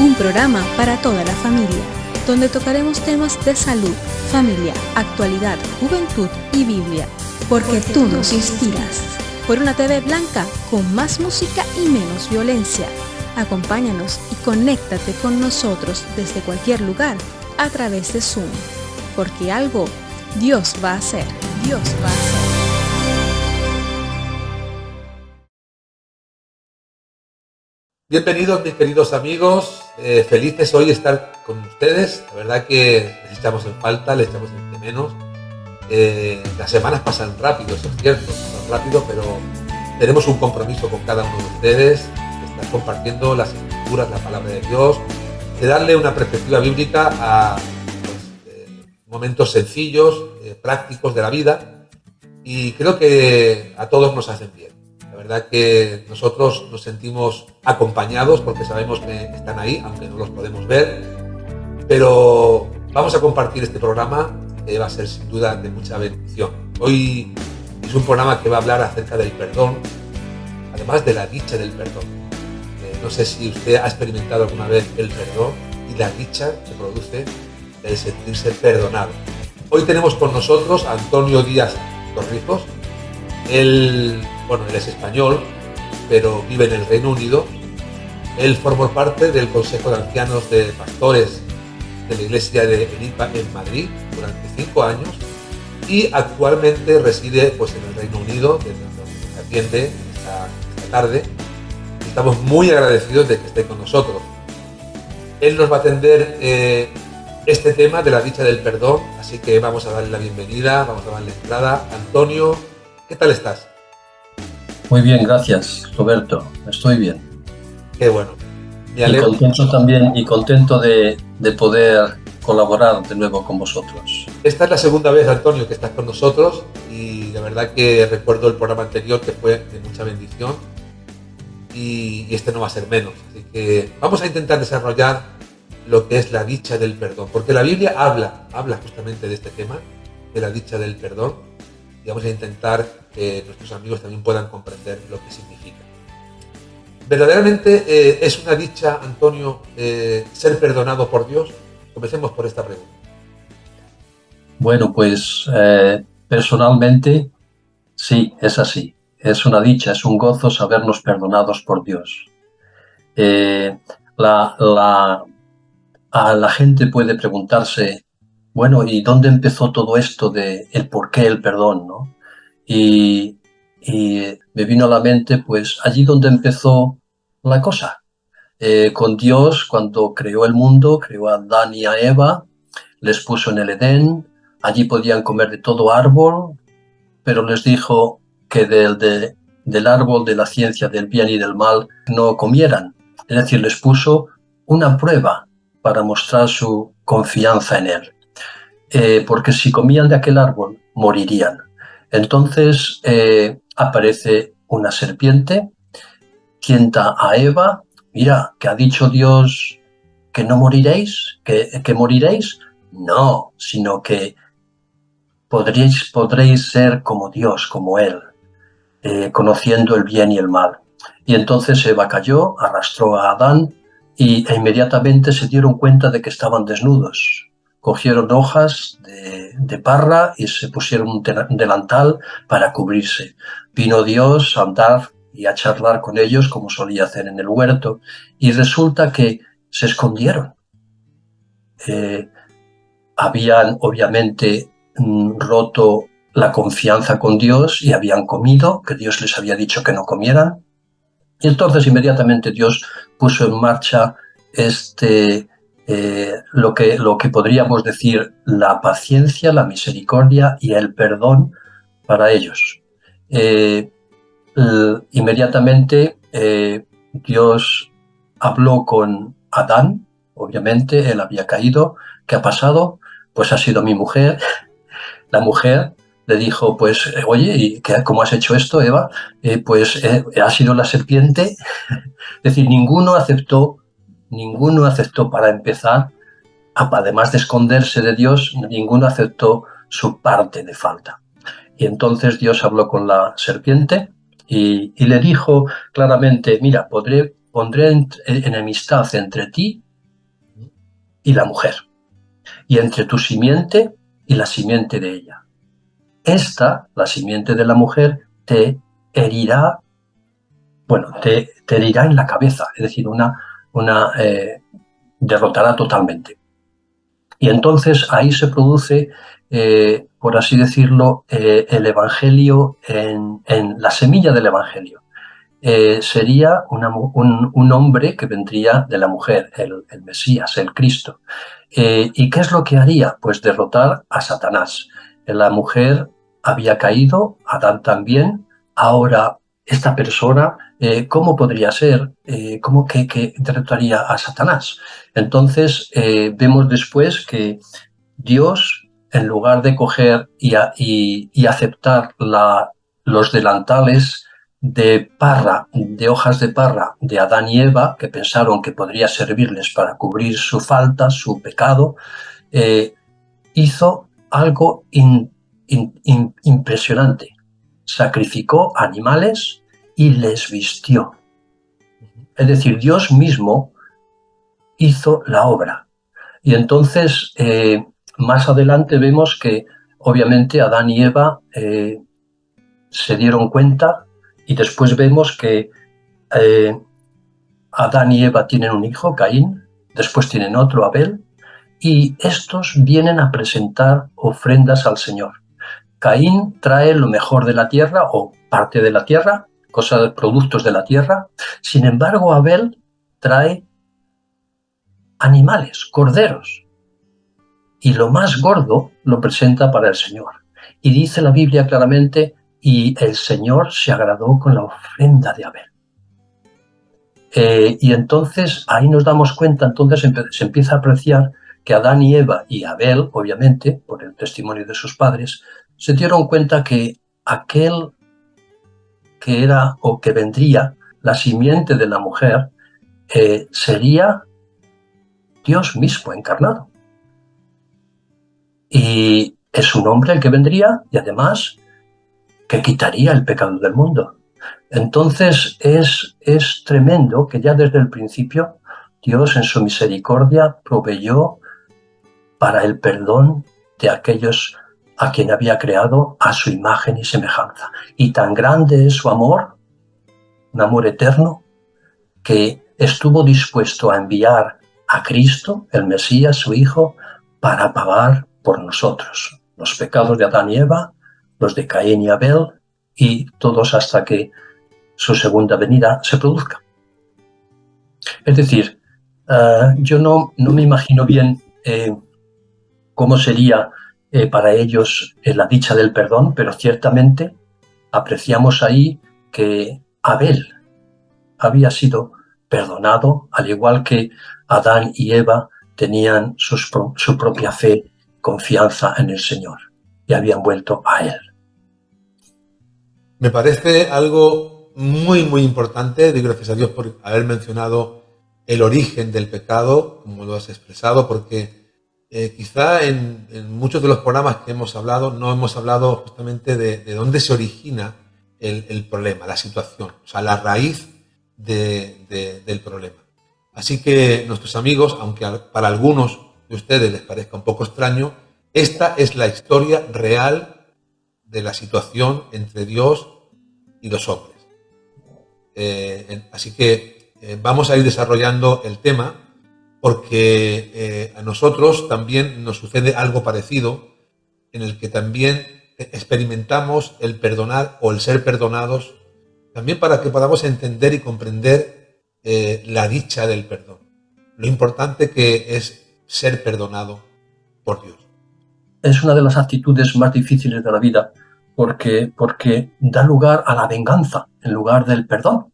un programa para toda la familia, donde tocaremos temas de salud, familia, actualidad, juventud y Biblia, porque tú nos inspiras. Por una TV blanca con más música y menos violencia. Acompáñanos y conéctate con nosotros desde cualquier lugar a través de Zoom, porque algo Dios va a hacer, Dios va a hacer. Bienvenidos mis queridos amigos, felices hoy estar con ustedes. La verdad que les echamos en falta, les echamos en menos. Las semanas pasan rápido, eso es cierto, pasan rápido, pero tenemos un compromiso con cada uno de ustedes, de estar compartiendo las escrituras, la palabra de Dios, de darle una perspectiva bíblica a momentos sencillos, prácticos de la vida, y creo que a todos nos hacen bien. La verdad que nosotros nos sentimos acompañados porque sabemos que están ahí, aunque no los podemos ver, pero vamos a compartir este programa que va a ser sin duda de mucha bendición. Hoy es un programa que va a hablar acerca del perdón, además de la dicha del perdón. No sé si usted ha experimentado alguna vez el perdón y la dicha que produce el sentirse perdonado. Hoy tenemos con nosotros a Antonio Díaz Torrijos. Él es español, pero vive en el Reino Unido. Él formó parte del Consejo de Ancianos de Pastores de la Iglesia de Elipa en Madrid durante 5 años y actualmente reside en el Reino Unido, desde donde nos atiende esta tarde. Estamos muy agradecidos de que esté con nosotros. Él nos va a atender este tema de la dicha del perdón, así que vamos a darle la bienvenida, vamos a darle entrada. Antonio, ¿qué tal estás? Muy bien, gracias, Roberto. Estoy bien. Qué bueno. Me alegro. Y contento de poder colaborar de nuevo con vosotros. Esta es la segunda vez, Antonio, que estás con nosotros y la verdad que recuerdo el programa anterior que fue de mucha bendición y este no va a ser menos. Así que vamos a intentar desarrollar lo que es la dicha del perdón, porque la Biblia habla justamente de este tema, de la dicha del perdón, y vamos a intentar que nuestros amigos también puedan comprender lo que significa. ¿Verdaderamente es una dicha, Antonio, ser perdonado por Dios? Comencemos por esta pregunta. Bueno, pues personalmente sí, es así. Es una dicha, es un gozo sabernos perdonados por Dios. La gente puede preguntarse, bueno, ¿y dónde empezó todo esto de el por qué el perdón, no? Y me vino a la mente, pues, allí donde empezó la cosa. Con Dios, cuando creó el mundo, creó a Adán y a Eva, les puso en el Edén, allí podían comer de todo árbol, pero les dijo que del árbol de la ciencia del bien y del mal no comieran. Es decir, les puso una prueba para mostrar su confianza en él. Porque si comían de aquel árbol, morirían. Entonces aparece una serpiente, tienta a Eva, mira, ¿que ha dicho Dios que no moriréis? ¿Que moriréis? No, sino que podréis ser como Dios, como Él, conociendo el bien y el mal. Y entonces Eva cayó, arrastró a Adán e inmediatamente se dieron cuenta de que estaban desnudos. Cogieron hojas de parra y se pusieron un delantal para cubrirse. Vino Dios a andar y a charlar con ellos como solía hacer en el huerto y resulta que se escondieron. Habían obviamente roto la confianza con Dios y habían comido, que Dios les había dicho que no comieran. Y entonces inmediatamente Dios puso en marcha lo que podríamos decir la paciencia, la misericordia y el perdón para ellos. Inmediatamente Dios habló con Adán, obviamente él había caído. ¿Qué ha pasado? Pues ha sido mi mujer. La mujer le dijo, pues, oye, ¿y cómo has hecho esto, Eva? Ha sido la serpiente. Es decir, ninguno aceptó para empezar, además de esconderse de Dios, ninguno aceptó su parte de falta. Y entonces Dios habló con la serpiente y le dijo claramente, mira, pondré enemistad entre ti y la mujer, y entre tu simiente y la simiente de ella. Esta, la simiente de la mujer, te herirá, te herirá en la cabeza, es decir, derrotará totalmente. Y entonces ahí se produce, por así decirlo, el Evangelio en la semilla del Evangelio. Sería un hombre que vendría de la mujer, el Mesías, el Cristo. ¿Y qué es lo que haría? Pues derrotar a Satanás. La mujer había caído, Adán también. Ahora, esta persona, ¿cómo podría ser? ¿Cómo que derrotaría a Satanás? Entonces, vemos después que Dios, en lugar de coger y aceptar los delantales de hojas de parra de Adán y Eva, que pensaron que podría servirles para cubrir su falta, su pecado, hizo algo impresionante. Sacrificó animales y les vistió. Es decir, Dios mismo hizo la obra. Y entonces, más adelante vemos que obviamente Adán y Eva se dieron cuenta, y después vemos que Adán y Eva tienen un hijo, Caín, después tienen otro, Abel, y estos vienen a presentar ofrendas al Señor. Caín trae lo mejor de la tierra o parte de la tierra, productos de la tierra. Sin embargo, Abel trae animales, corderos, y lo más gordo lo presenta para el Señor. Y dice la Biblia claramente, y el Señor se agradó con la ofrenda de Abel. Y entonces ahí nos damos cuenta, entonces se empieza a apreciar que Adán y Eva y Abel, obviamente, por el testimonio de sus padres, se dieron cuenta que aquel que era o que vendría, la simiente de la mujer, sería Dios mismo encarnado. Y es un hombre el que vendría y además que quitaría el pecado del mundo. Entonces es tremendo que ya desde el principio Dios en su misericordia proveyó para el perdón de aquellos a quien había creado a su imagen y semejanza. Y tan grande es su amor, un amor eterno, que estuvo dispuesto a enviar a Cristo, el Mesías, su Hijo, para pagar por nosotros los pecados de Adán y Eva, los de Caín y Abel, y todos hasta que su segunda venida se produzca. Es decir, yo no me imagino bien cómo sería para ellos la dicha del perdón, pero ciertamente apreciamos ahí que Abel había sido perdonado, al igual que Adán y Eva tenían su propia fe, confianza en el Señor, y habían vuelto a Él. Me parece algo muy, muy importante. Doy gracias a Dios por haber mencionado el origen del pecado, como lo has expresado, porque quizá en muchos de los programas que hemos hablado, no hemos hablado justamente de dónde se origina el problema, la situación, o sea, la raíz del problema. Así que nuestros amigos, aunque para algunos de ustedes les parezca un poco extraño, esta es la historia real de la situación entre Dios y los hombres. Así que vamos a ir desarrollando el tema, porque a nosotros también nos sucede algo parecido, en el que también experimentamos el perdonar o el ser perdonados, también para que podamos entender y comprender la dicha del perdón, lo importante que es ser perdonado por Dios. Es una de las actitudes más difíciles de la vida, porque da lugar a la venganza en lugar del perdón.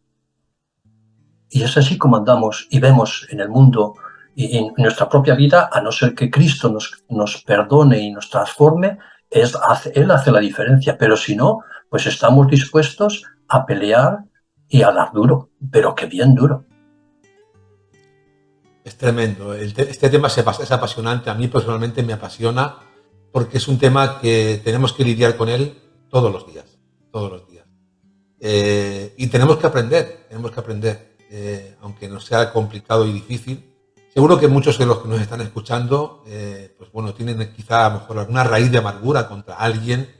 Y es así como andamos y vemos en el mundo y en nuestra propia vida, a no ser que Cristo nos perdone y nos transforme, Él hace la diferencia. Pero si no, pues estamos dispuestos a pelear y a dar duro, pero que bien duro. Es tremendo. Este tema es apasionante. A mí personalmente me apasiona, porque es un tema que tenemos que lidiar con él todos los días. Y tenemos que aprender, aunque nos sea complicado y difícil, Seguro que muchos de los que nos están escuchando, pues bueno, tienen quizá a lo mejor alguna raíz de amargura contra alguien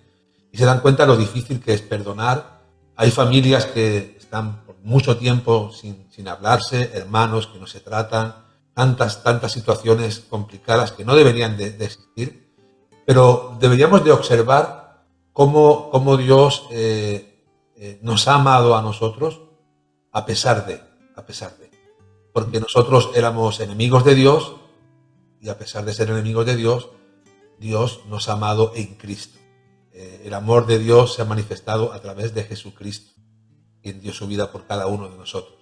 y se dan cuenta de lo difícil que es perdonar. Hay familias que están por mucho tiempo sin hablarse, hermanos que no se tratan, tantas situaciones complicadas que no deberían de existir, pero deberíamos de observar cómo Dios nos ha amado a nosotros a pesar de. Porque nosotros éramos enemigos de Dios y a pesar de ser enemigos de Dios, Dios nos ha amado en Cristo. El amor de Dios se ha manifestado a través de Jesucristo, quien dio su vida por cada uno de nosotros.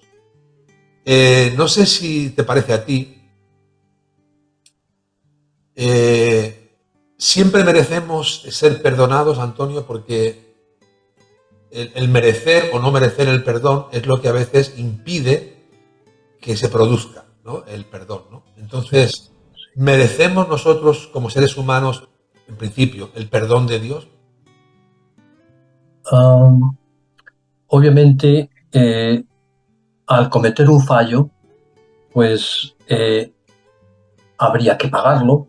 No sé si te parece a ti, siempre merecemos ser perdonados, Antonio, porque el merecer o no merecer el perdón es lo que a veces impide que se produzca, ¿no?, el perdón, ¿no? Entonces, ¿merecemos nosotros como seres humanos, en principio, el perdón de Dios? Obviamente, al cometer un fallo, pues habría que pagarlo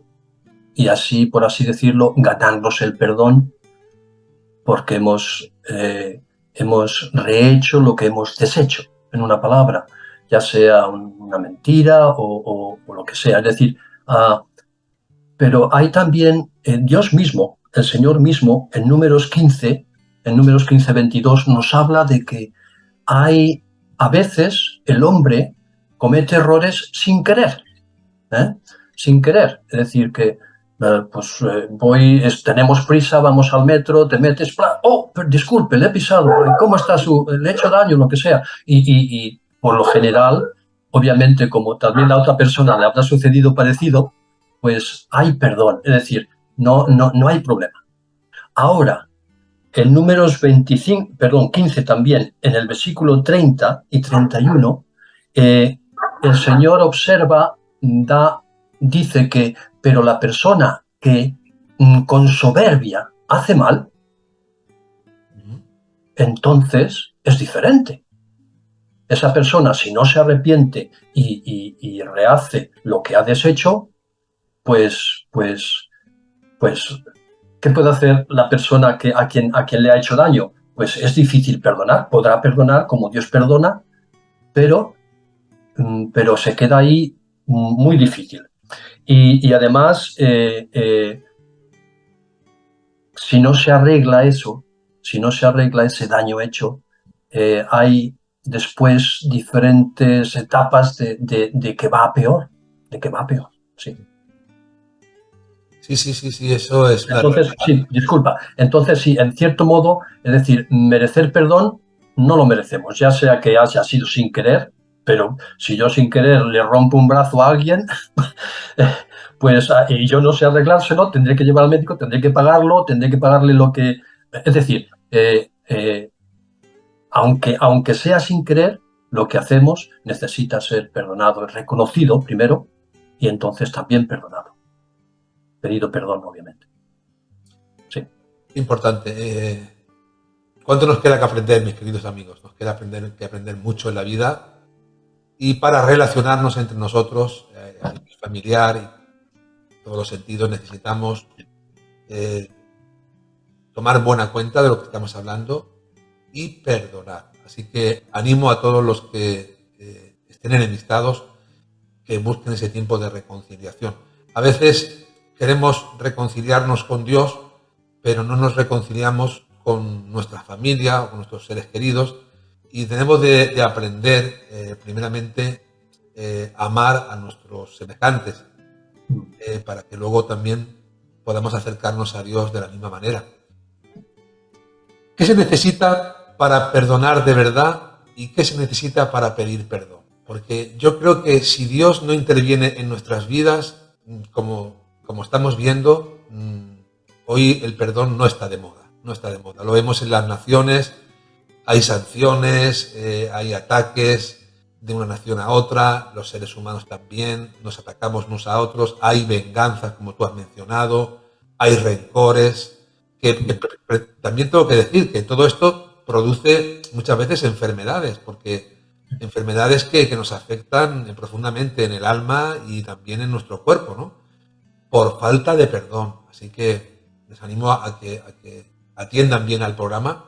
y así, por así decirlo, ganarnos el perdón porque hemos rehecho lo que hemos deshecho, en una palabra, ya sea una mentira o lo que sea. Es decir, pero hay también Dios mismo, el Señor mismo, en Números 15, 22, nos habla de que a veces el hombre comete errores sin querer, sin querer. Es decir, que tenemos prisa, vamos al metro, te metes, disculpe, le he pisado, ¿cómo está le he hecho daño, lo que sea? Y por lo general, obviamente, como también la otra persona le habrá sucedido parecido, pues hay perdón, es decir, no hay problema. Ahora, en Números 15 también, en el versículo 30 y 31, el Señor dice que, pero la persona que con soberbia hace mal, entonces es diferente. Esa persona, si no se arrepiente y rehace lo que ha deshecho, pues, ¿qué puede hacer la persona a quien le ha hecho daño? Pues es difícil perdonar. Podrá perdonar como Dios perdona, pero se queda ahí muy difícil. Y además, si no se arregla eso, si no se arregla ese daño hecho, hay después diferentes etapas de que va a peor, sí. Sí, eso es... Entonces, sí, disculpa. Entonces, sí, en cierto modo, es decir, merecer perdón no lo merecemos, ya sea que haya sido sin querer, pero si yo sin querer le rompo un brazo a alguien, pues y yo no sé arreglárselo, tendré que llevar al médico, tendré que pagarlo, tendré que pagarle lo que... Es decir, aunque sea sin querer, lo que hacemos necesita ser perdonado, reconocido primero y entonces también perdonado. Pedido perdón, obviamente. Sí. Importante. ¿Cuánto nos queda que aprender, mis queridos amigos? Nos queda que aprender mucho en la vida y para relacionarnos entre nosotros, a nivel familiar y en todos los sentidos, necesitamos tomar buena cuenta de lo que estamos hablando y perdonar. Así que animo a todos los que estén enemistados que busquen ese tiempo de reconciliación. A veces queremos reconciliarnos con Dios, pero no nos reconciliamos con nuestra familia o con nuestros seres queridos y tenemos de aprender primeramente amar a nuestros semejantes para que luego también podamos acercarnos a Dios de la misma manera. ¿Qué se necesita para perdonar de verdad y qué se necesita para pedir perdón? Porque yo creo que si Dios no interviene en nuestras vidas, como estamos viendo, hoy el perdón no está de moda. Lo vemos en las naciones, hay sanciones, hay ataques de una nación a otra, los seres humanos también, nos atacamos unos a otros, hay venganzas, como tú has mencionado, hay rencores, que también tengo que decir que todo esto produce muchas veces enfermedades, porque enfermedades que nos afectan profundamente en el alma y también en nuestro cuerpo, ¿no? Por falta de perdón. Así que les animo a que atiendan bien al programa.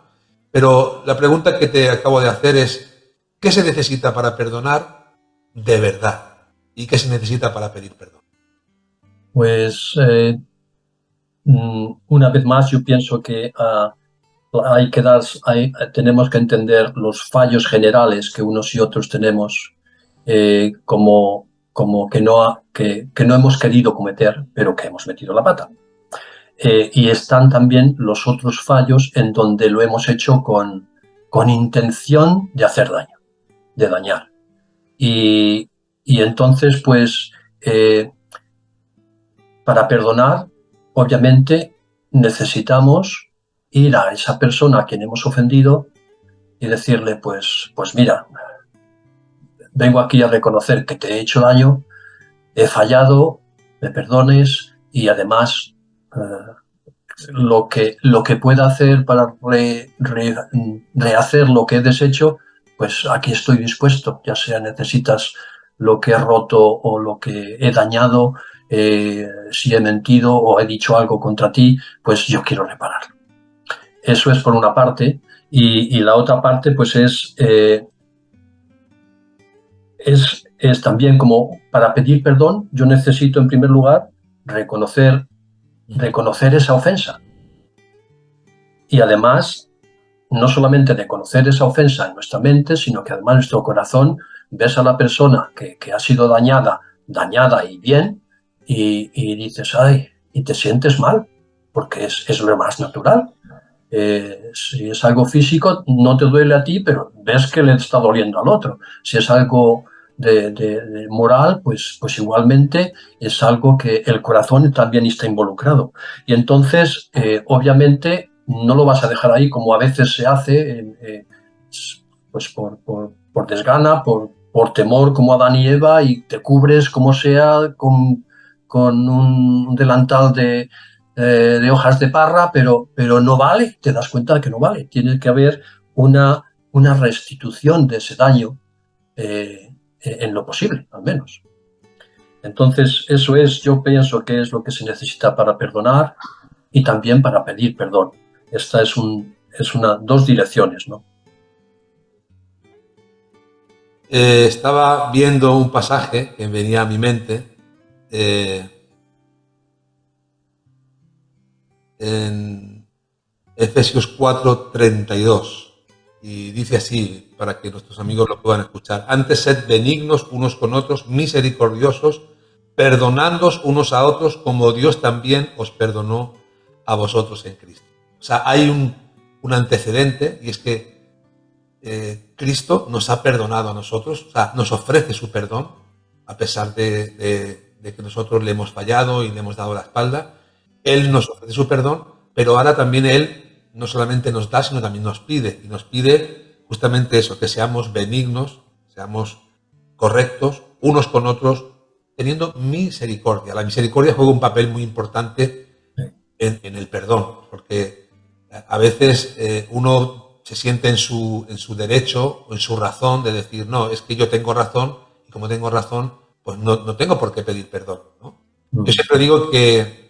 Pero la pregunta que te acabo de hacer es, ¿qué se necesita para perdonar de verdad? ¿Y qué se necesita para pedir perdón? Pues una vez más yo pienso que tenemos que entender los fallos generales que unos y otros tenemos como que no hemos querido cometer, pero que hemos metido la pata. Y están también los otros fallos en donde lo hemos hecho con intención de hacer daño, de dañar. Y entonces, pues, para perdonar, obviamente, necesitamos ir a esa persona a quien hemos ofendido y decirle, pues mira, vengo aquí a reconocer que te he hecho daño, he fallado, me perdones y además lo que pueda hacer para rehacer lo que he deshecho, pues aquí estoy dispuesto, ya sea necesitas lo que he roto o lo que he dañado, si he mentido o he dicho algo contra ti, pues yo quiero reparar. Eso es por una parte, y la otra parte pues es también como para pedir perdón, yo necesito en primer lugar reconocer esa ofensa. Y además, no solamente reconocer esa ofensa en nuestra mente, sino que además en nuestro corazón ves a la persona que ha sido dañada y bien, y dices, ay, y te sientes mal, porque es lo más natural. Si es algo físico, no te duele a ti, pero ves que le está doliendo al otro. Si es algo de moral, pues igualmente es algo que el corazón también está involucrado. Y entonces, obviamente, no lo vas a dejar ahí como a veces se hace, pues por desgana, por temor, como Adán y Eva, y te cubres como sea con un delantal de hojas de parra, pero no vale, te das cuenta de que no vale. Tiene que haber una restitución de ese daño en lo posible, al menos. Entonces, eso yo pienso que es lo que se necesita para perdonar y también para pedir perdón. Esta es dos direcciones, ¿no? Estaba viendo un pasaje que venía a mi mente en Efesios 4:32 y dice así, para que nuestros amigos lo puedan escuchar: antes sed benignos unos con otros, misericordiosos, perdonándoos unos a otros como Dios también os perdonó a vosotros en Cristo. O sea, hay un antecedente, y es que Cristo nos ha perdonado a nosotros, o sea, nos ofrece su perdón a pesar de que nosotros le hemos fallado y le hemos dado la espalda. Él nos ofrece su perdón, pero ahora también Él no solamente nos da, sino también nos pide. Y nos pide justamente eso, que seamos benignos, seamos correctos unos con otros, teniendo misericordia. La misericordia juega un papel muy importante en el perdón, porque a veces uno se siente en su derecho o en su razón de decir, no, es que yo tengo razón, y como tengo razón, pues no tengo por qué pedir perdón, ¿no? Yo siempre digo que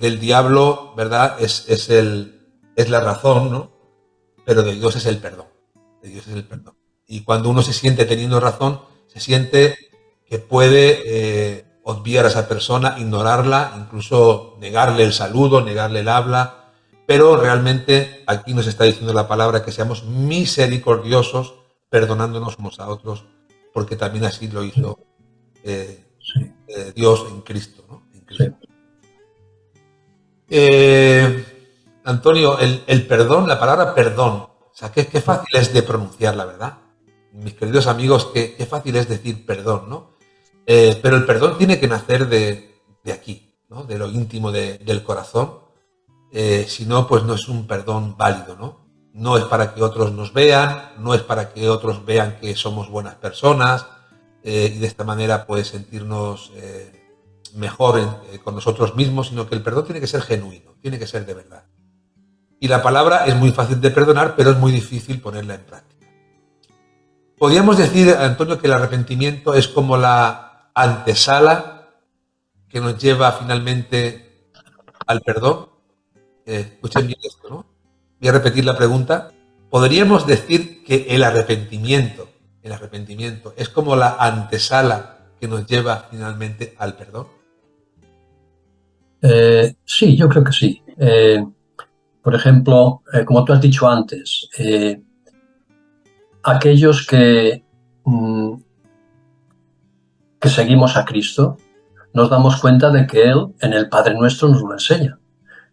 del diablo, ¿verdad?, es la razón, ¿no? Pero de Dios es el perdón. De Dios es el perdón. Y cuando uno se siente teniendo razón, se siente que puede obviar a esa persona, ignorarla, incluso negarle el saludo, negarle el habla. Pero realmente aquí nos está diciendo la palabra que seamos misericordiosos, perdonándonos unos a otros, porque también así lo hizo Dios en Cristo, ¿no? En Cristo. Antonio, el perdón, la palabra perdón, o sea, qué fácil es de pronunciar, la verdad. Mis queridos amigos, qué fácil es decir perdón, ¿no? Pero el perdón tiene que nacer de aquí, ¿no? De lo íntimo del corazón. Si no, pues no es un perdón válido, ¿no? No es para que otros nos vean, no es para que otros vean que somos buenas personas y de esta manera pues sentirnos mejor con nosotros mismos, sino que el perdón tiene que ser genuino, tiene que ser de verdad. Y la palabra es muy fácil de perdonar, pero es muy difícil ponerla en práctica. Podríamos decir, Antonio, que el arrepentimiento es como la antesala que nos lleva finalmente al perdón. Escuchen bien esto, ¿no? Voy a repetir la pregunta. ¿Podríamos decir que el arrepentimiento es como la antesala que nos lleva finalmente al perdón? Sí, yo creo que sí. Por ejemplo, como tú has dicho antes, aquellos que seguimos a Cristo, nos damos cuenta de que Él en el Padre Nuestro nos lo enseña.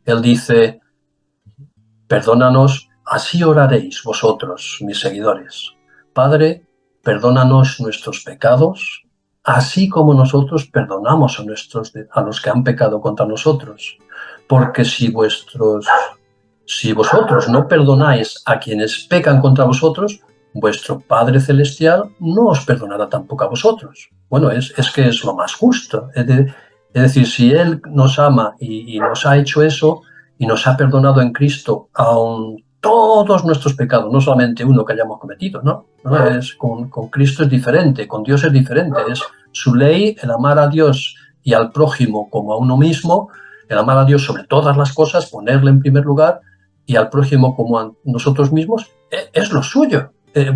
Él dice, perdónanos, así oraréis vosotros, mis seguidores. Padre, perdónanos nuestros pecados, así como nosotros perdonamos a los que han pecado contra nosotros. Porque si vosotros no perdonáis a quienes pecan contra vosotros, vuestro Padre Celestial no os perdonará tampoco a vosotros. Bueno, es que es lo más justo. Es decir, si Él nos ama y nos ha hecho eso y nos ha perdonado en Cristo aun todos nuestros pecados, no solamente uno que hayamos cometido, ¿no? Con Cristo es diferente, con Dios es diferente. Es su ley, el amar a Dios y al prójimo como a uno mismo, el amar a Dios sobre todas las cosas, ponerle en primer lugar, y al prójimo como a nosotros mismos, es lo suyo. Él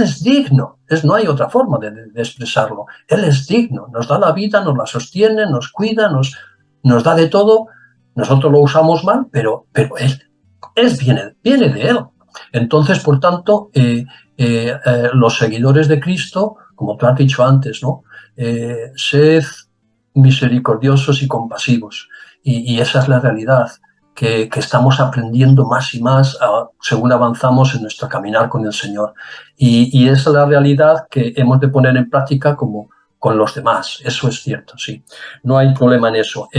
es digno, no hay otra forma de expresarlo. Él es digno, nos da la vida, nos la sostiene, nos cuida, nos da de todo. Nosotros lo usamos mal, pero Él viene de Él. Entonces, por tanto, los seguidores de Cristo, como tú has dicho antes, ¿no? Sed misericordiosos y compasivos. Y esa es la realidad que estamos aprendiendo más y más según avanzamos en nuestro caminar con el Señor. Y esa es la realidad que hemos de poner en práctica como con los demás. Eso es cierto, sí. No hay problema en eso.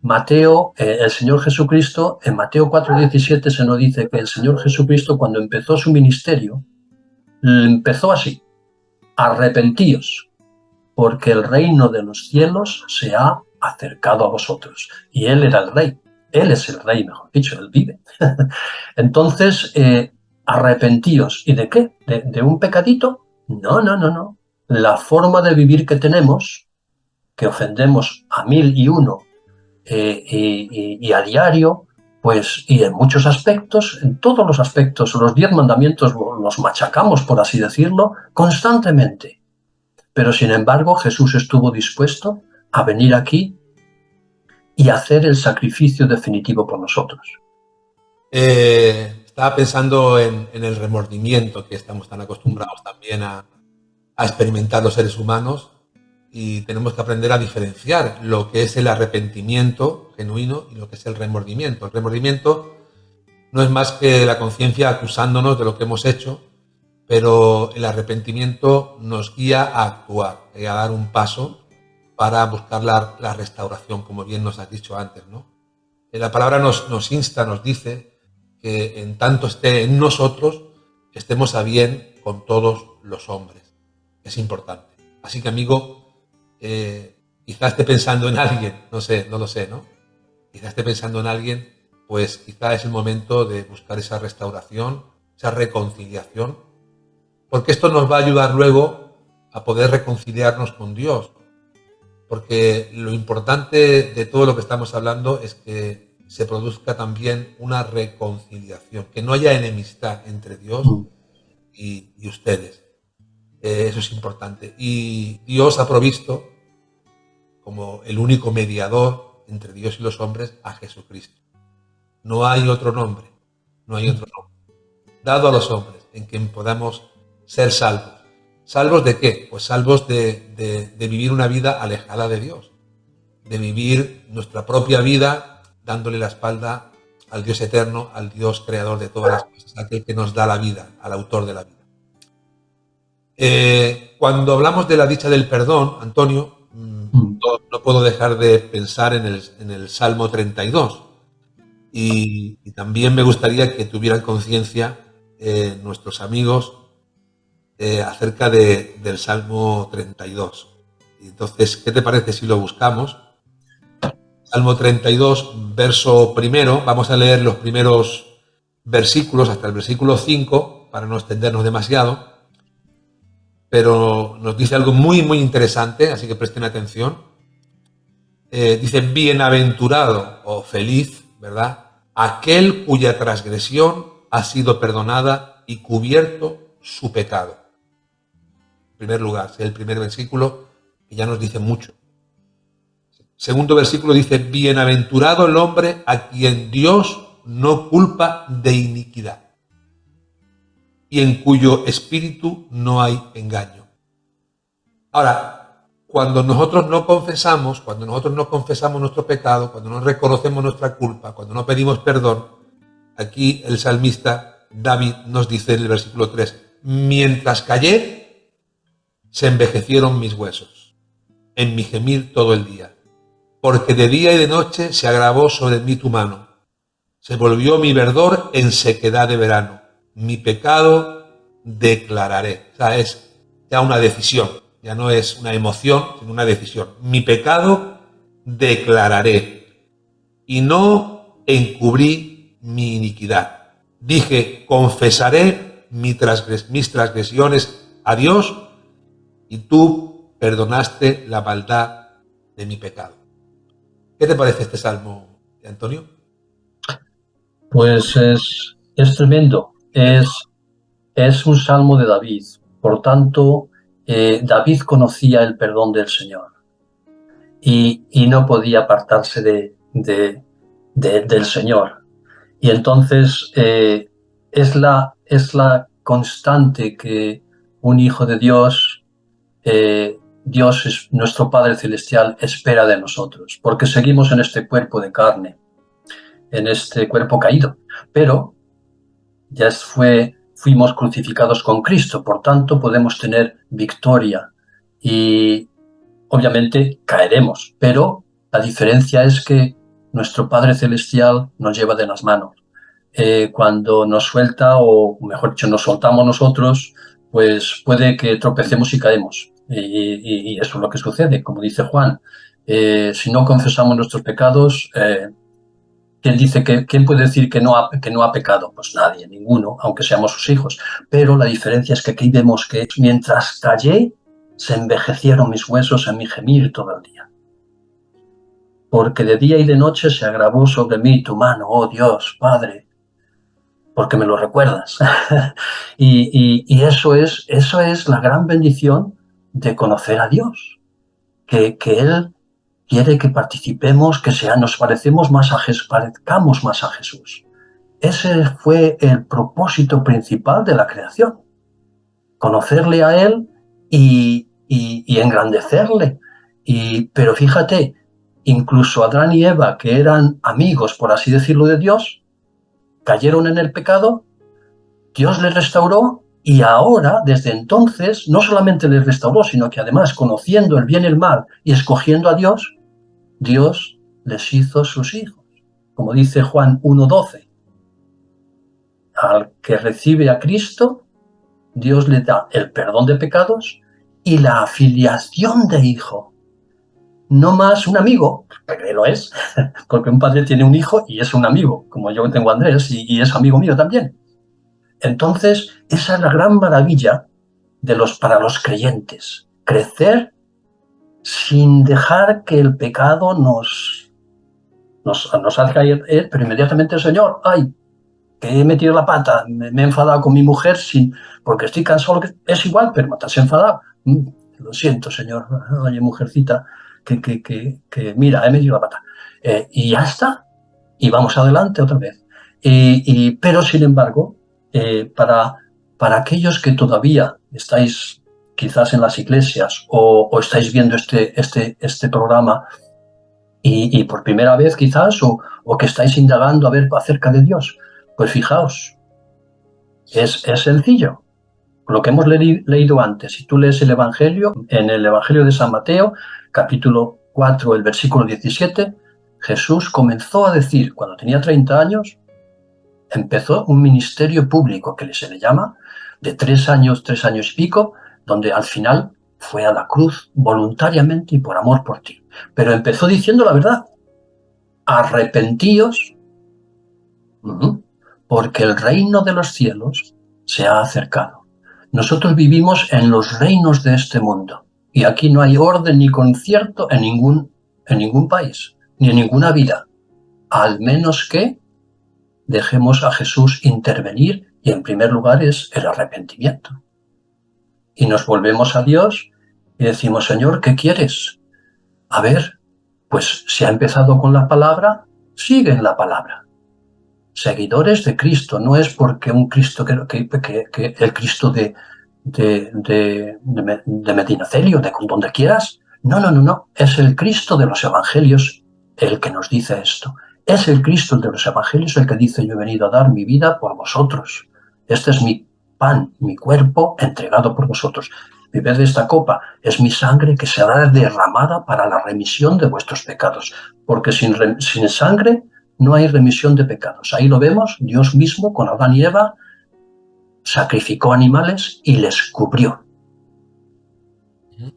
Mateo, el Señor Jesucristo, en Mateo 4:17 se nos dice que el Señor Jesucristo, cuando empezó su ministerio, empezó así: arrepentíos, porque el reino de los cielos se ha acercado a vosotros. Y Él era el rey. Él es el rey, mejor dicho, Él vive. Entonces, arrepentíos. ¿Y de qué? ¿De un pecadito? No. La forma de vivir que tenemos, que ofendemos a 1001 y a diario, pues, y en muchos aspectos, en todos los aspectos, los 10 mandamientos los machacamos, por así decirlo, constantemente. Pero, sin embargo, Jesús estuvo dispuesto a venir aquí y hacer el sacrificio definitivo por nosotros. Estaba pensando en el remordimiento que estamos tan acostumbrados también a experimentar los seres humanos, y tenemos que aprender a diferenciar lo que es el arrepentimiento genuino y lo que es el remordimiento. El remordimiento no es más que la conciencia acusándonos de lo que hemos hecho, pero el arrepentimiento nos guía a actuar y a dar un paso para buscar la restauración, como bien nos has dicho antes, ¿no? La palabra nos insta, nos dice que en tanto esté en nosotros, estemos a bien con todos los hombres. Es importante. Así que, amigo, quizás esté pensando en alguien, no lo sé, ¿no? Quizás esté pensando en alguien, pues quizás es el momento de buscar esa restauración, esa reconciliación, porque esto nos va a ayudar luego a poder reconciliarnos con Dios. Porque lo importante de todo lo que estamos hablando es que se produzca también una reconciliación, que no haya enemistad entre Dios y ustedes. Eso es importante. Y Dios ha provisto, como el único mediador entre Dios y los hombres, a Jesucristo. No hay otro nombre dado a los hombres en quien podamos ser salvos. ¿Salvos de qué? Pues salvos de vivir una vida alejada de Dios, de vivir nuestra propia vida dándole la espalda al Dios eterno, al Dios creador de todas las cosas, aquel que nos da la vida, al autor de la vida. Cuando hablamos de la dicha del perdón, Antonio, no puedo dejar de pensar en el Salmo 32. Y también me gustaría que tuvieran conciencia nuestros amigos acerca del Salmo 32. Entonces, ¿qué te parece si lo buscamos? Salmo 32, verso primero. Vamos a leer los primeros versículos hasta el versículo 5 para no extendernos demasiado. pero nos dice algo muy, muy interesante, así que presten atención. Dice, bienaventurado o feliz, ¿verdad? Aquel cuya transgresión ha sido perdonada y cubierto su pecado. En primer lugar, es el primer versículo que ya nos dice mucho. Segundo versículo dice, bienaventurado el hombre a quien Dios no culpa de iniquidad y en cuyo espíritu no hay engaño. Ahora, cuando nosotros no confesamos nuestro pecado, cuando no reconocemos nuestra culpa, cuando no pedimos perdón, aquí el salmista David nos dice en el versículo 3, mientras callé, se envejecieron mis huesos, en mi gemir todo el día, porque de día y de noche se agravó sobre mí tu mano, se volvió mi verdor en sequedad de verano, mi pecado declararé. O sea, es ya una decisión, ya no es una emoción, sino una decisión. Mi pecado declararé y no encubrí mi iniquidad. Dije, confesaré mis transgresiones a Dios y tú perdonaste la maldad de mi pecado. ¿Qué te parece este salmo, Antonio? Pues es tremendo, es un salmo de David. Por tanto, David conocía el perdón del Señor y no podía apartarse del Señor. Y entonces es la constante que un hijo de Dios, Dios es nuestro Padre Celestial, espera de nosotros, porque seguimos en este cuerpo de carne, en este cuerpo caído, pero ya fuimos crucificados con Cristo, por tanto podemos tener victoria y obviamente caeremos, pero la diferencia es que nuestro Padre Celestial nos lleva de las manos. Cuando nos suelta, o mejor dicho, nos soltamos nosotros, pues puede que tropecemos y caemos. Y eso es lo que sucede, como dice Juan. Si no confesamos nuestros pecados, ¿quién puede decir que no ha pecado? Pues nadie, ninguno, aunque seamos sus hijos. Pero la diferencia es que aquí vemos que mientras callé, se envejecieron mis huesos en mi gemir todo el día. Porque de día y de noche se agravó sobre mí tu mano, oh Dios, Padre, porque me lo recuerdas. y eso es la gran bendición de conocer a Dios, que Él quiere que participemos, que nos parezcamos más a Jesús. Ese fue el propósito principal de la creación, conocerle a Él y engrandecerle. Pero fíjate, incluso Adán y Eva, que eran amigos, por así decirlo, de Dios, cayeron en el pecado, Dios les restauró y ahora, desde entonces, no solamente les restauró, sino que además, conociendo el bien y el mal y escogiendo a Dios, Dios les hizo sus hijos. Como dice Juan 1:12, al que recibe a Cristo, Dios le da el perdón de pecados y la afiliación de hijo. No más un amigo, que lo es, porque un padre tiene un hijo y es un amigo, como yo tengo a Andrés y es amigo mío también. Entonces, esa es la gran maravilla para los creyentes, crecer sin dejar que el pecado nos hace caer, pero inmediatamente el Señor, ¡ay! Que he metido la pata, me he enfadado con mi mujer porque estoy cansado, es igual, pero te has enfadado. Lo siento, Señor, oye, mujercita, que mira, he metido la pata. Y ya está, y vamos adelante otra vez. Pero, sin embargo, para aquellos que todavía estáis quizás en las iglesias o estáis viendo este programa y por primera vez quizás, o que estáis indagando a ver acerca de Dios, pues fijaos, es sencillo. Lo que hemos leído antes, si tú lees el Evangelio, en el Evangelio de San Mateo, capítulo 4, el versículo 17, Jesús comenzó a decir, cuando tenía 30 años, empezó un ministerio público que se le llama, de 3 años y pico, donde al final fue a la cruz voluntariamente y por amor por ti. Pero empezó diciendo la verdad. Arrepentíos, porque el reino de los cielos se ha acercado. Nosotros vivimos en los reinos de este mundo y aquí no hay orden ni concierto en ningún país, ni en ninguna vida, al menos que dejemos a Jesús intervenir y en primer lugar es el arrepentimiento. Y nos volvemos a Dios y decimos, Señor, ¿qué quieres? A ver, pues si ha empezado con la palabra, sigue en la palabra. Seguidores de Cristo, no es porque un Cristo que el Cristo de Medinaceli o de donde quieras. No, es el Cristo de los Evangelios el que nos dice esto. Es el Cristo de los Evangelios el que dice, yo he venido a dar mi vida por vosotros. Este es mi pan, mi cuerpo entregado por vosotros. Bebed de esta copa, es mi sangre que será derramada para la remisión de vuestros pecados. Porque sin sangre no hay remisión de pecados. Ahí lo vemos, Dios mismo con Adán y Eva sacrificó animales y les cubrió.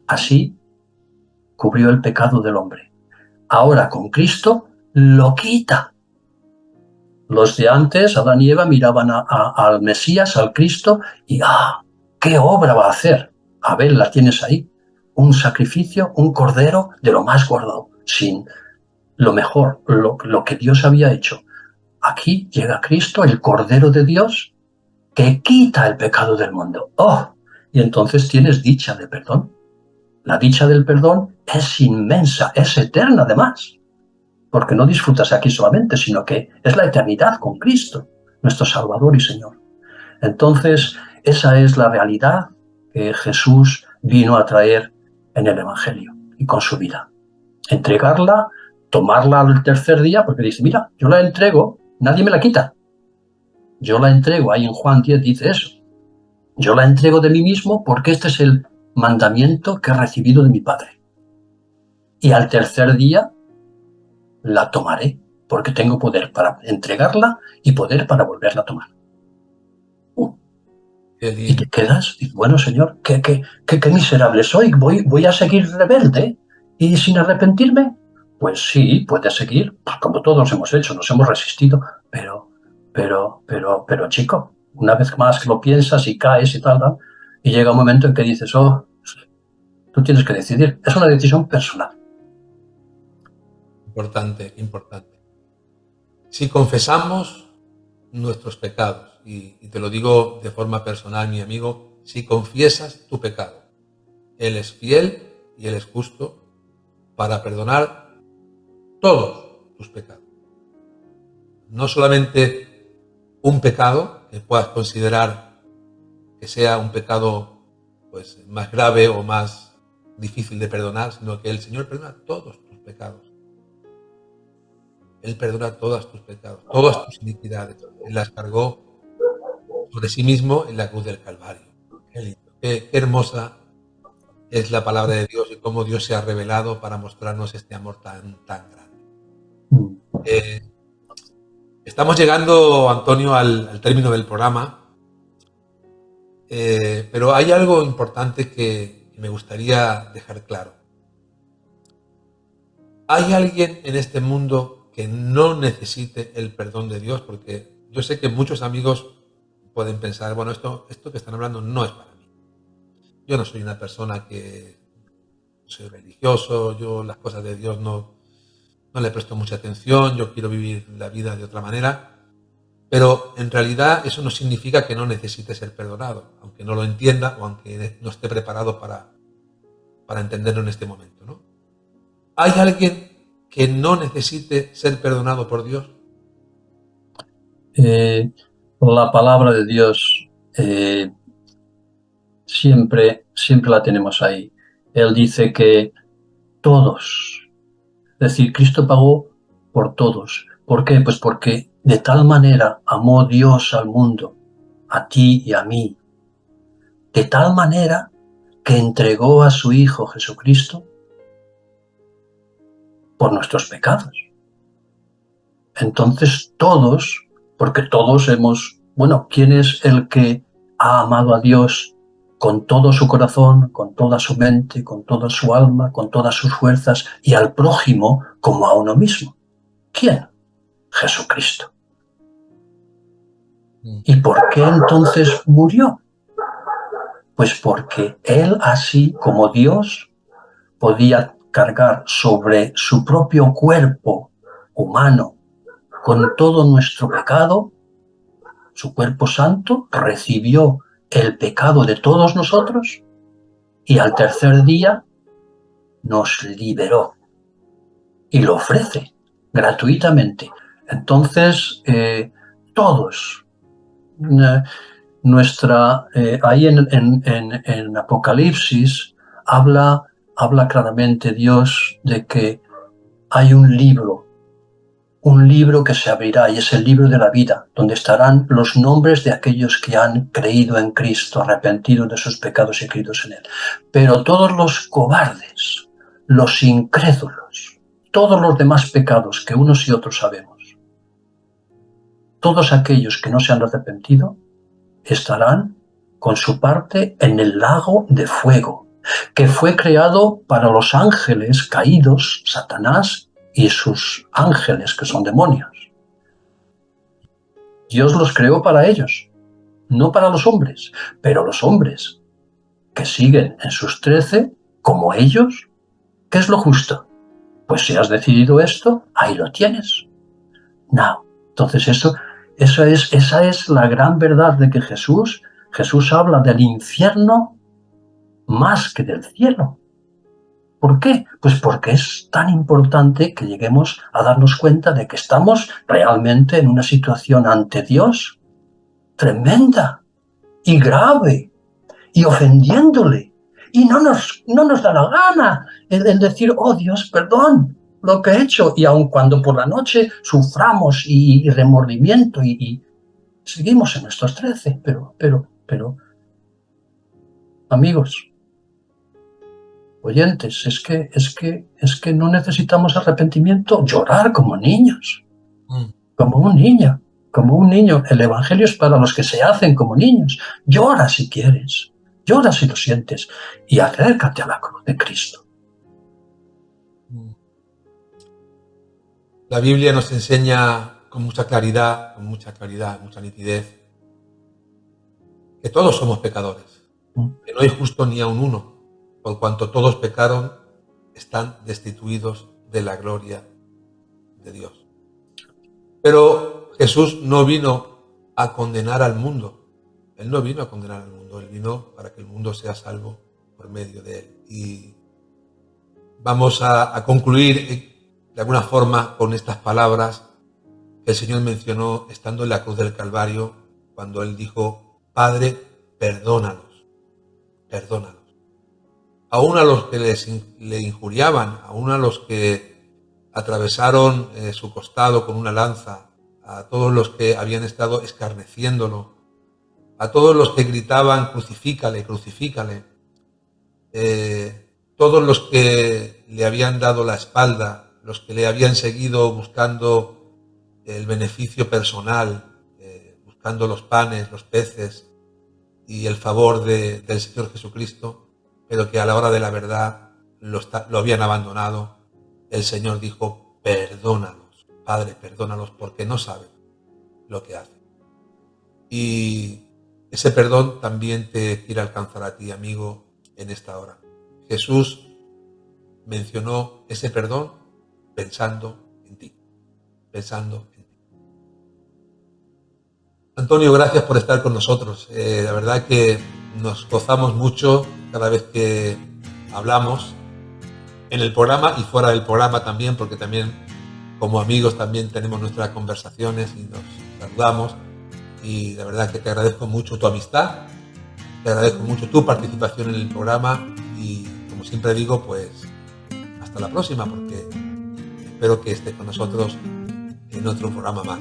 Así cubrió el pecado del hombre. Ahora con Cristo lo quita. Los de antes, Adán y Eva, miraban al Mesías, al Cristo, y ¿qué obra va a hacer? Abel, la tienes ahí. Un sacrificio, un cordero de lo más guardado, sin lo mejor, lo que Dios había hecho. Aquí llega Cristo, el Cordero de Dios, que quita el pecado del mundo. Y entonces tienes dicha de perdón. La dicha del perdón es inmensa, es eterna además. Porque no disfrutas aquí solamente, sino que es la eternidad con Cristo, nuestro Salvador y Señor. Entonces, esa es la realidad que Jesús vino a traer en el Evangelio y con su vida. Entregarla, tomarla al tercer día, porque dice, mira, yo la entrego, nadie me la quita. Yo la entrego, ahí en Juan 10 dice eso. Yo la entrego de mí mismo porque este es el mandamiento que he recibido de mi Padre. Y al tercer día la tomaré, porque tengo poder para entregarla y poder para volverla a tomar. Y te quedas, y bueno, Señor, qué miserable soy, voy a seguir rebelde y sin arrepentirme. Pues sí, puedes seguir, pues como todos hemos hecho, nos hemos resistido, pero chico, una vez más lo piensas y caes y tal, y llega un momento en que dices, tú tienes que decidir, es una decisión personal. Importante. Si confesamos nuestros pecados, y te lo digo de forma personal, mi amigo, si confiesas tu pecado, Él es fiel y Él es justo para perdonar todos tus pecados. No solamente un pecado que puedas considerar que sea un pecado pues, más grave o más difícil de perdonar, sino que el Señor perdona todos tus pecados. Él perdona todos tus pecados, todas tus iniquidades. Él las cargó sobre sí mismo en la cruz del Calvario. Qué lindo, qué hermosa es la palabra de Dios y cómo Dios se ha revelado para mostrarnos este amor tan grande. Estamos llegando, Antonio, al término del programa, pero hay algo importante que me gustaría dejar claro. ¿Hay alguien en este mundo que no necesite el perdón de Dios? Porque yo sé que muchos amigos pueden pensar, bueno, esto que están hablando no es para mí. Yo no soy una persona que soy religioso, yo las cosas de Dios no le presto mucha atención, yo quiero vivir la vida de otra manera, pero en realidad eso no significa que no necesite ser perdonado, aunque no lo entienda o aunque no esté preparado para entenderlo en este momento, ¿no? ¿Hay alguien que no necesite ser perdonado por Dios? La palabra de Dios siempre la tenemos ahí. Él dice que todos, es decir, Cristo pagó por todos. ¿Por qué? Pues porque de tal manera amó Dios al mundo, a ti y a mí, de tal manera que entregó a su Hijo Jesucristo por nuestros pecados. Entonces todos, porque todos ¿quién es el que ha amado a Dios con todo su corazón, con toda su mente, con toda su alma, con todas sus fuerzas, y al prójimo como a uno mismo? ¿Quién? Jesucristo. ¿Y por qué entonces murió? Pues porque Él, así como Dios, podía cargar sobre su propio cuerpo humano con todo nuestro pecado. Su cuerpo santo recibió el pecado de todos nosotros y al tercer día nos liberó y lo ofrece gratuitamente. Entonces, todos, ahí en Apocalipsis habla claramente Dios de que hay un libro que se abrirá, y es el libro de la vida, donde estarán los nombres de aquellos que han creído en Cristo, arrepentidos de sus pecados y creídos en Él. Pero todos los cobardes, los incrédulos, todos los demás pecados que unos y otros sabemos, todos aquellos que no se han arrepentido, estarán con su parte en el lago de fuego, que fue creado para los ángeles caídos, Satanás y sus ángeles, que son demonios. Dios los creó para ellos, no para los hombres, pero los hombres que siguen en sus 13, como ellos, ¿qué es lo justo? Pues si has decidido esto, ahí lo tienes. No. Entonces esa es la gran verdad de que Jesús habla del infierno más que del cielo. ¿Por qué? Pues porque es tan importante que lleguemos a darnos cuenta de que estamos realmente en una situación ante Dios tremenda y grave y ofendiéndole. Y no nos da la gana el decir, oh Dios, perdón lo que he hecho. Y aun cuando por la noche suframos y remordimiento y seguimos en nuestros 13, pero, amigos, oyentes, es que no necesitamos arrepentimiento, llorar como niños, como un niño. El Evangelio es para los que se hacen como niños. Llora si quieres, llora si lo sientes y acércate a la cruz de Cristo. La Biblia nos enseña con mucha claridad, mucha nitidez, que todos somos pecadores, que no hay justo ni aun uno. Por cuanto todos pecaron, están destituidos de la gloria de Dios. Pero Jesús no vino a condenar al mundo. Él no vino a condenar al mundo. Él vino para que el mundo sea salvo por medio de Él. Y vamos a concluir de alguna forma con estas palabras que el Señor mencionó estando en la cruz del Calvario, cuando Él dijo, Padre, perdónalos, perdónalos. Aún a los que le injuriaban, aún a los que atravesaron su costado con una lanza, a todos los que habían estado escarneciéndolo, a todos los que gritaban, crucifícale, crucifícale, todos los que le habían dado la espalda, los que le habían seguido buscando el beneficio personal, buscando los panes, los peces y el favor del Señor Jesucristo, pero que a la hora de la verdad lo habían abandonado, el Señor dijo, perdónalos, Padre, perdónalos, porque no saben lo que hacen. Y ese perdón también te quiere alcanzar a ti, amigo, en esta hora. Jesús mencionó ese perdón pensando en ti, pensando en ti. Antonio, gracias por estar con nosotros. La verdad que nos gozamos mucho cada vez que hablamos en el programa y fuera del programa también, porque también como amigos también tenemos nuestras conversaciones y nos saludamos, y la verdad que te agradezco mucho tu amistad, te agradezco mucho tu participación en el programa y como siempre digo, pues hasta la próxima, porque espero que estés con nosotros en otro programa más.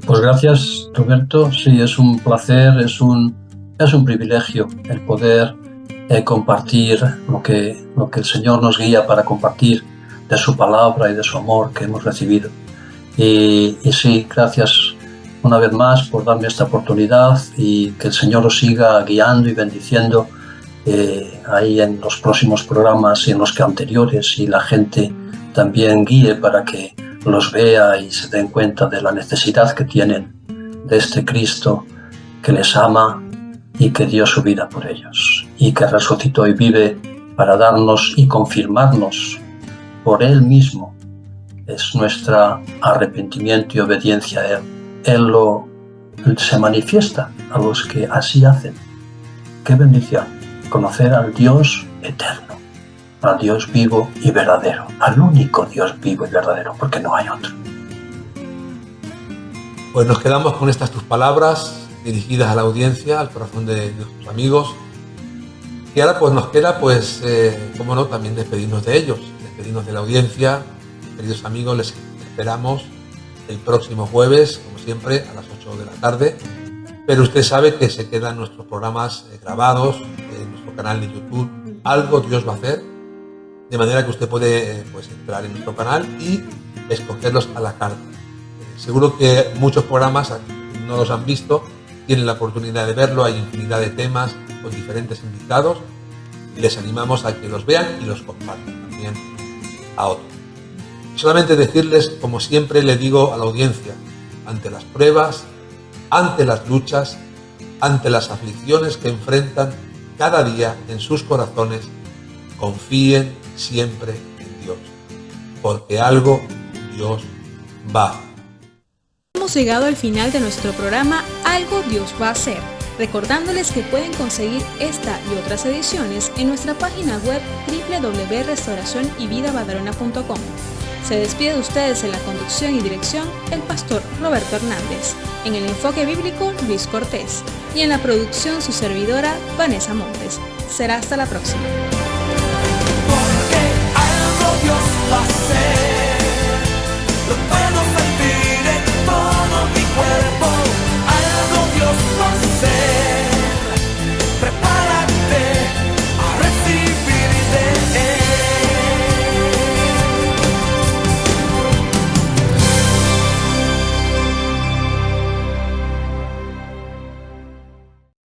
Pues gracias, Roberto. Sí, es un placer, es un privilegio el poder compartir lo que el Señor nos guía para compartir de su palabra y de su amor que hemos recibido. Y sí, gracias una vez más por darme esta oportunidad y que el Señor os siga guiando y bendiciendo ahí en los próximos programas y en los que anteriores, y la gente también guíe para que los vea y se den cuenta de la necesidad que tienen de este Cristo que les ama y que dio su vida por ellos, y que resucitó y vive para darnos y confirmarnos por Él mismo. Es nuestro arrepentimiento y obediencia a Él. Él se manifiesta a los que así hacen. ¡Qué bendición! Conocer al Dios eterno, al Dios vivo y verdadero, al único Dios vivo y verdadero, porque no hay otro. Pues nos quedamos con estas tus palabras dirigidas a la audiencia, al corazón de nuestros amigos. Y ahora pues nos queda, cómo no, también despedirnos de ellos, despedirnos de la audiencia. Queridos amigos, les esperamos el próximo jueves, como siempre, a las 8 de la tarde. Pero usted sabe que se quedan nuestros programas grabados en nuestro canal de YouTube. Algo Dios va a hacer. De manera que usted puede entrar en nuestro canal y escogerlos a la carta. Seguro que muchos programas no los han visto, tienen la oportunidad de verlo, hay infinidad de temas con diferentes invitados y les animamos a que los vean y los compartan también a otros. Solamente decirles, como siempre le digo a la audiencia, ante las pruebas, ante las luchas, ante las aflicciones que enfrentan cada día en sus corazones, confíen siempre en Dios, porque algo Dios va a hacer. Hemos llegado al final de nuestro programa Algo Dios va a hacer, recordándoles que pueden conseguir esta y otras ediciones en nuestra página web www.restauracionyvidabadalona.com. Se despide de ustedes en la conducción y dirección el pastor Roberto Hernández, en el enfoque bíblico Luis Cortés y en la producción su servidora Vanessa Montes. Será hasta la próxima. Porque algo Dios va a hacer.